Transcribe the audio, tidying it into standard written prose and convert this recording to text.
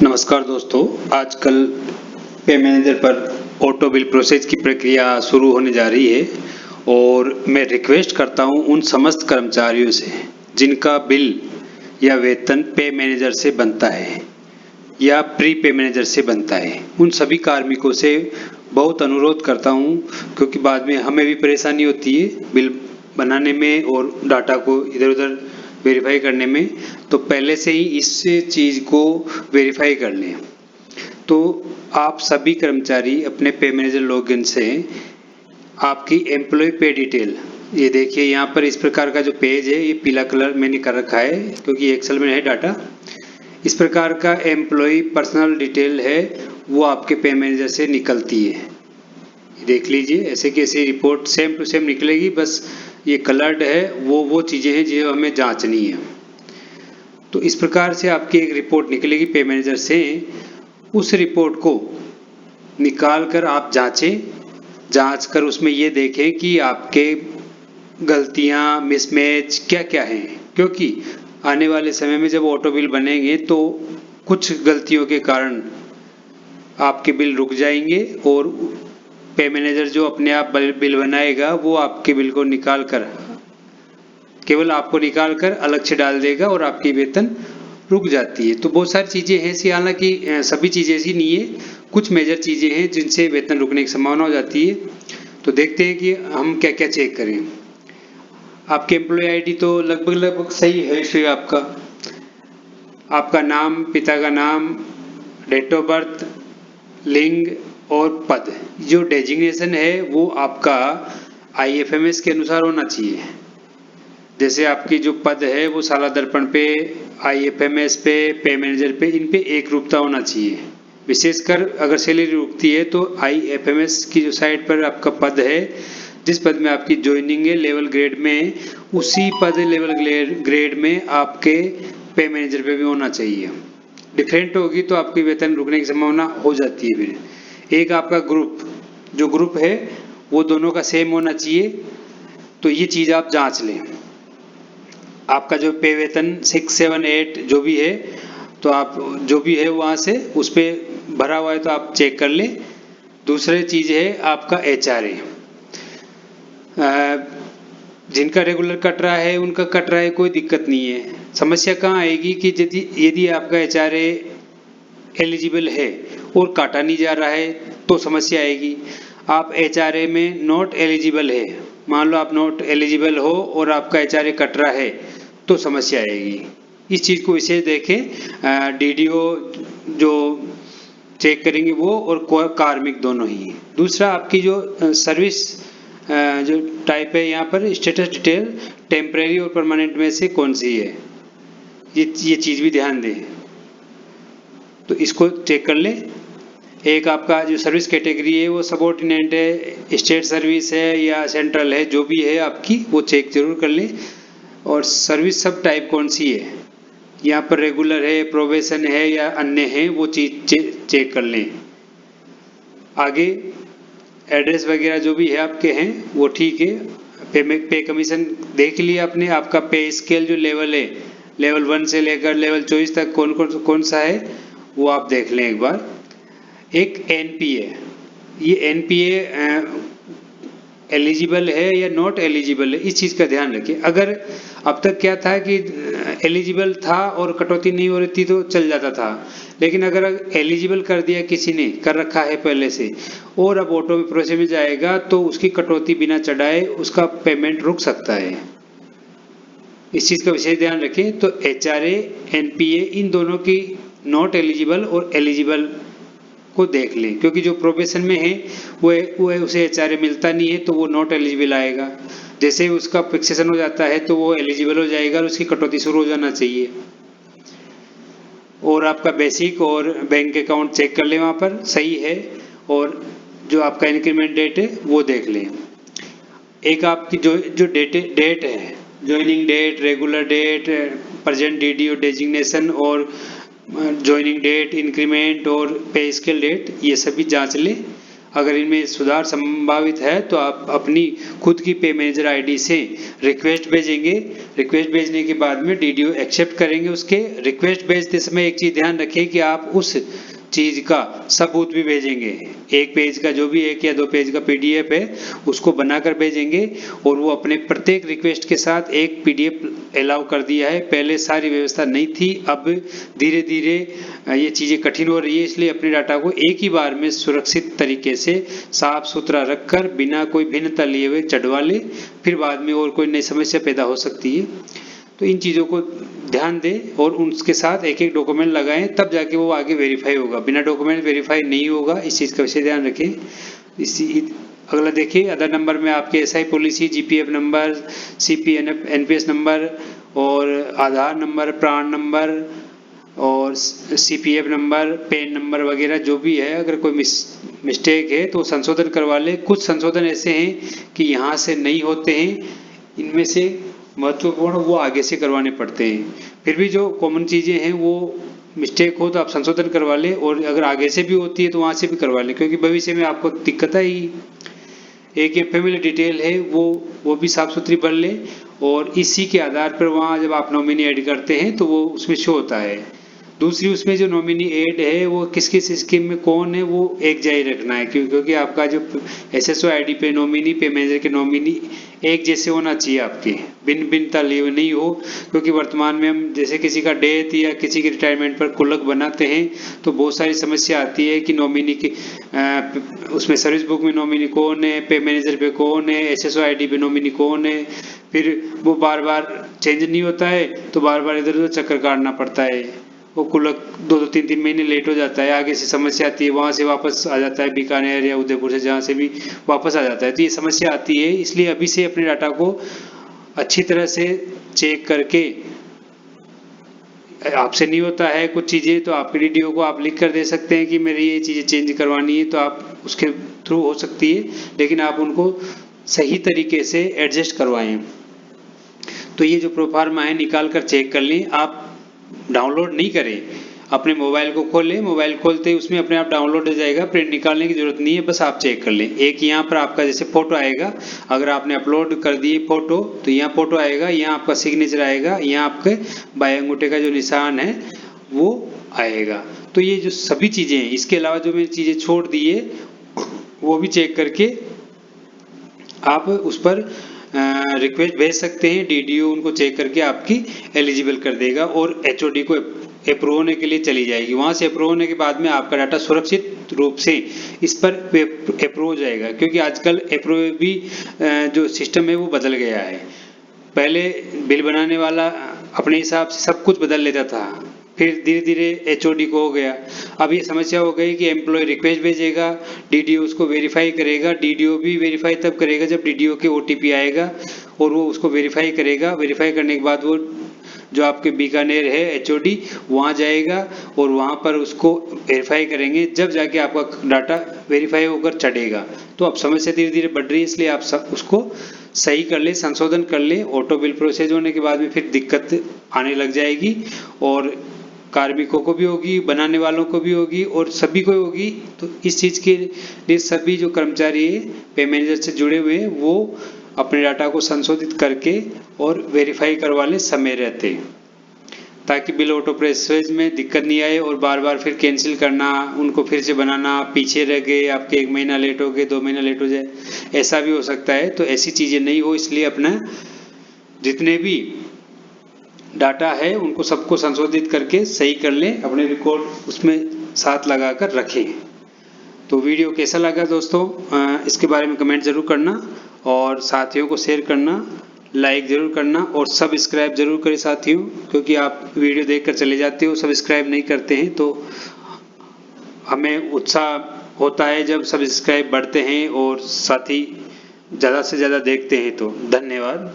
नमस्कार दोस्तों, आजकल पे मैनेजर पर ऑटो बिल प्रोसेस की प्रक्रिया शुरू होने जा रही है और मैं रिक्वेस्ट करता हूं उन समस्त कर्मचारियों से जिनका बिल या वेतन पे मैनेजर से बनता है या प्री पे मैनेजर से बनता है, उन सभी कार्मिकों से बहुत अनुरोध करता हूं क्योंकि बाद में हमें भी परेशानी होती है बिल बनाने में और डाटा को इधर-उधर वेरीफाई करने में। तो पहले से ही इस चीज़ को वेरीफाई कर लें। तो आप सभी कर्मचारी अपने पे मैनेजर लॉगिन से आपकी एम्प्लॉय पे डिटेल, ये देखिए यहाँ पर इस प्रकार का जो पेज है ये पीला कलर मैंने कर रखा है क्योंकि एक्सेल में है डाटा। इस प्रकार का एम्प्लॉय पर्सनल डिटेल है वो आपके पे मैनेजर से निकलती है। देख लीजिए ऐसे की ऐसी रिपोर्ट सेम टू सेम निकलेगी, बस ये कलर्ड है, वो चीज़ें हैं जो हमें जांचनी है। तो इस प्रकार से आपकी एक रिपोर्ट निकलेगी पे मैनेजर से। उस रिपोर्ट को निकाल कर आप जांच कर उसमें ये देखें कि आपके गलतियां मिसमैच क्या क्या हैं, क्योंकि आने वाले समय में जब ऑटो बिल बनेंगे तो कुछ गलतियों के कारण आपके बिल रुक जाएंगे और पे मैनेजर जो अपने आप बिल बनाएगा वो आपके बिल को निकाल कर केवल आपको निकाल कर अलग से डाल देगा और आपकी वेतन रुक जाती है। तो बहुत सारी चीज़ें हैं ऐसी, हालांकि सभी चीज़ें ऐसी नहीं है, कुछ मेजर चीज़ें हैं जिनसे वेतन रुकने की संभावना हो जाती है। तो देखते हैं कि हम क्या क्या चेक करें। आपके एम्प्लॉय आईडी तो लगभग सही है श्री आपका नाम, पिता का नाम, डेट ऑफ बर्थ, लिंग और पद, जो डेजिग्नेशन है वो आपका IFMS के अनुसार होना चाहिए। जैसे आपकी जो पद है वो साला दर्पण पे, IFMS पे मैनेजर पे, इन पे एक रूपता होना चाहिए। विशेषकर अगर सैलरी रुकती है तो IFMS की जो साइट पर आपका पद है, जिस पद में आपकी ज्वाइनिंग है लेवल ग्रेड में, उसी पद लेवल ग्रेड में आपके पे मैनेजर पे भी होना चाहिए। डिफरेंट होगी तो आपकी वेतन रुकने की संभावना हो जाती है। फिर एक आपका जो ग्रुप है वो दोनों का सेम होना चाहिए। तो ये चीज़ आप जांच लें। आपका जो पे वेतन 6, 7, 8 जो भी है, तो आप जो भी है वहाँ से उस पर भरा हुआ है तो आप चेक कर लें। दूसरी चीज़ है आपका HRA, जिनका रेगुलर कट रहा है उनका कट रहा है, कोई दिक्कत नहीं है। समस्या कहाँ आएगी कि यदि आपका HRA एलिजिबल है और काटा नहीं जा रहा है तो समस्या आएगी। आप HRA में नॉट एलिजिबल है, मान लो आप नॉट एलिजिबल हो और आपका HRA कट रहा है तो समस्या आएगी। इस चीज़ को विशेष देखें। DDO जो चेक करेंगे वो और कार्मिक दोनों ही। दूसरा आपकी जो सर्विस जो टाइप है यहाँ पर स्टेटस डिटेल टेम्परेरी और परमानेंट में से कौन सी है, ये चीज़ भी ध्यान दें। तो इसको चेक कर लें। एक आपका जो सर्विस कैटेगरी है वो सबऑर्डिनेट है, स्टेट सर्विस है या सेंट्रल है, जो भी है आपकी वो चेक जरूर कर लें। और सर्विस सब टाइप कौन सी है, यहाँ पर रेगुलर है, प्रोबेशन है या अन्य है, वो चीज़ चेक कर लें। आगे एड्रेस वगैरह जो भी है आपके हैं वो ठीक है। पे कमीशन देख लिया आपने, आपका पे स्केल जो लेवल है लेवल 1 से लेकर लेवल 24 तक कौन सा है वो आप देख लें एक बार। एक NPA, ये NPA एलिजिबल है या नॉट एलिजिबल है, इस चीज़ का ध्यान रखिए। अगर अब तक क्या था कि एलिजिबल था और कटौती नहीं हो रही थी तो चल जाता था, लेकिन अगर एलिजिबल कर दिया किसी ने, कर रखा है पहले से, और अब ऑटो प्रोसेस में जाएगा तो उसकी कटौती बिना चढ़ाए उसका पेमेंट रुक सकता है। इस चीज़ का विशेष ध्यान रखें। तो HRA NPA इन दोनों की नॉट एलिजिबल और एलिजिबल को देख लें, क्योंकि जो प्रोबेशन में है वो उसे HRA मिलता नहीं है तो वो नॉट एलिजिबल आएगा। जैसे ही उसका फिक्सेशन हो जाता है तो वो एलिजिबल हो जाएगा और उसकी कटौती शुरू हो जाना चाहिए। और आपका बेसिक और बैंक अकाउंट चेक कर लें, वहाँ पर सही है, और जो आपका इंक्रीमेंट डेट है वो देख लें। एक आपकी जो डेट है, joining date, regular date, present DDO designation और ज्वाइनिंग डेट, इंक्रीमेंट और पे स्केल डेट, ये सभी जांच लें। अगर इनमें सुधार संभावित है तो आप अपनी खुद की पे मैनेजर आईडी से रिक्वेस्ट भेजेंगे। रिक्वेस्ट भेजने के बाद में डीडीओ एक्सेप्ट करेंगे उसके। रिक्वेस्ट भेजते समय एक चीज़ ध्यान रखें कि आप उस चीज का सबूत भी भेजेंगे। एक पेज का जो भी 1 या 2 पेज का पीडीएफ है उसको बनाकर भेजेंगे और वो अपने प्रत्येक रिक्वेस्ट के साथ एक पीडीएफ अलाउ कर दिया है। पहले सारी व्यवस्था नहीं थी, अब धीरे धीरे ये चीज़ें कठिन हो रही है, इसलिए अपने डाटा को एक ही बार में सुरक्षित तरीके से साफ सुथरा रखकर बिना कोई भिन्नता लिए हुए चढ़वा ले, फिर बाद में और कोई नई समस्या पैदा हो सकती है। तो इन चीज़ों को ध्यान दें और उसके साथ एक एक डॉक्यूमेंट लगाएं, तब जाके वो आगे वेरीफाई होगा। बिना डॉक्यूमेंट वेरीफाई नहीं होगा, इस चीज़ का विशेष ध्यान रखें। अगला देखिए, आधार नंबर में आपके SI policy, GPF number, CPNF NPS number और आधार नंबर, प्राण नंबर और सीपीएफ नंबर, पैन नंबर वगैरह जो भी है, अगर कोई मिस्टेक है तो संशोधन करवा ले। कुछ संशोधन ऐसे हैं कि यहाँ से नहीं होते हैं, इनमें से महत्वपूर्ण वो आगे से करवाने पड़ते हैं। फिर भी जो कॉमन चीज़ें हैं वो मिस्टेक हो तो आप संशोधन करवा लें, और अगर आगे से भी होती है तो वहाँ से भी करवा लें, क्योंकि भविष्य में आपको दिक्कत आएगी। एक ये फैमिली डिटेल है वो भी साफ सुथरी भर लें, और इसी के आधार पर वहाँ जब आप नॉमिनी ऐड करते हैं तो वो उसमें शो होता है। दूसरी उसमें जो नॉमिनी ऐड है वो किस किस स्कीम में कौन है वो एक जारी रखना है, क्योंकि आपका जो एसएसओ आईडी पे नॉमिनी, पे मैनेजर के नॉमिनी एक जैसे होना चाहिए, आपके भिन्न भिन्नता लिए नहीं हो। क्योंकि वर्तमान में हम जैसे किसी का डेथ या किसी के रिटायरमेंट पर कुलक बनाते हैं तो बहुत सारी समस्या आती है कि नॉमिनी की उसमें सर्विस बुक में नॉमिनी कौन है, पे मैनेजर पे कौन है, एसएसओ आईडी पे नॉमिनी कौन है, फिर वो बार बार चेंज नहीं होता है तो बार बार इधर उधर चक्कर काटना पड़ता है। वो कुलक 2-3 महीने लेट हो जाता है, आगे से समस्या आती है, वहाँ से वापस आ जाता है बीकानेर या उदयपुर से जहाँ से भी वापस आ जाता है, तो ये समस्या आती है। इसलिए अभी से अपने डाटा को अच्छी तरह से चेक करके, आपसे नहीं होता है कुछ चीज़ें तो आपके डीडीओ को आप लिख कर दे सकते हैं कि मेरी ये चीज़ें चेंज करवानी है, तो आप उसके थ्रू हो सकती है, लेकिन आप उनको सही तरीके से एडजस्ट करवाएं। तो ये जो प्रोफार्मा है निकाल कर चेक कर लें। आप डाउनलोड नहीं करें, अपने मोबाइल को खोलें, मोबाइल खोलते ही उसमें अपने आप डाउनलोड हो जाएगा, प्रिंट निकालने की जरूरत नहीं है, बस आप चेक कर लें। एक यहाँ पर आपका जैसे फोटो आएगा, अगर आपने अपलोड कर दिए फोटो तो यहाँ फोटो आएगा, यहाँ आपका सिग्नेचर आएगा, यहाँ आपके बाएं अंगूठे का जो निशान है वो आएगा। तो ये जो सभी चीज़ें हैं, इसके अलावा जो मैंने चीज़ें छोड़ दी है वो भी चेक करके आप उस पर रिक्वेस्ट भेज सकते हैं। डीडीओ उनको चेक करके आपकी एलिजिबल कर देगा और एचओडी को अप्रूव होने के लिए चली जाएगी। वहाँ से अप्रूव होने के बाद में आपका डाटा सुरक्षित रूप से इस पर अप्रूव हो जाएगा, क्योंकि आजकल अप्रूव भी जो सिस्टम है वो बदल गया है। पहले बिल बनाने वाला अपने हिसाब से सब कुछ बदल लेता था, फिर धीरे धीरे एचओडी को हो गया। अब ये समस्या हो गई कि एम्प्लॉय रिक्वेस्ट भेजेगा, डीडीओ उसको वेरीफाई करेगा, डीडीओ भी वेरीफाई तब करेगा जब डीडीओ के ओटीपी आएगा और वो उसको वेरीफाई करेगा। वेरीफाई करने के बाद वो जो आपके बीकानेर है एचओडी वहाँ जाएगा और वहाँ पर उसको वेरीफाई करेंगे, जब जाके आपका डाटा वेरीफाई होकर चढ़ेगा। तो अब समस्या धीरे धीरे बढ़ रही है, इसलिए आप सब उसको सही कर ले, संशोधन कर ले। ऑटो बिल प्रोसेस होने के बाद में फिर दिक्कत आने लग जाएगी और कार्मिकों को भी होगी, बनाने वालों को भी होगी और सभी को होगी। तो इस चीज़ के लिए सभी जो कर्मचारी पे मैनेजर से जुड़े हुए हैं वो अपने डाटा को संशोधित करके और वेरीफाई करवा लें समय रहते, ताकि बिल ऑटो प्रोसेस में दिक्कत नहीं आए और बार बार फिर कैंसिल करना, उनको फिर से बनाना, पीछे रह गए, आपके 1 महीना लेट हो गए, 2 महीना लेट हो जाए, ऐसा भी हो सकता है। तो ऐसी चीज़ें नहीं हो, इसलिए अपना जितने भी डाटा है उनको सबको संशोधित करके सही कर लें, अपने रिकॉर्ड उसमें साथ लगा कर रखें। तो वीडियो कैसा लगा दोस्तों, इसके बारे में कमेंट ज़रूर करना और साथियों को शेयर करना, लाइक ज़रूर करना और सब्सक्राइब ज़रूर करें साथियों, क्योंकि आप वीडियो देखकर चले जाते हो, सब्सक्राइब नहीं करते हैं तो हमें उत्साह होता है जब सब्सक्राइब बढ़ते हैं और साथी ज़्यादा से ज़्यादा देखते हैं। तो धन्यवाद।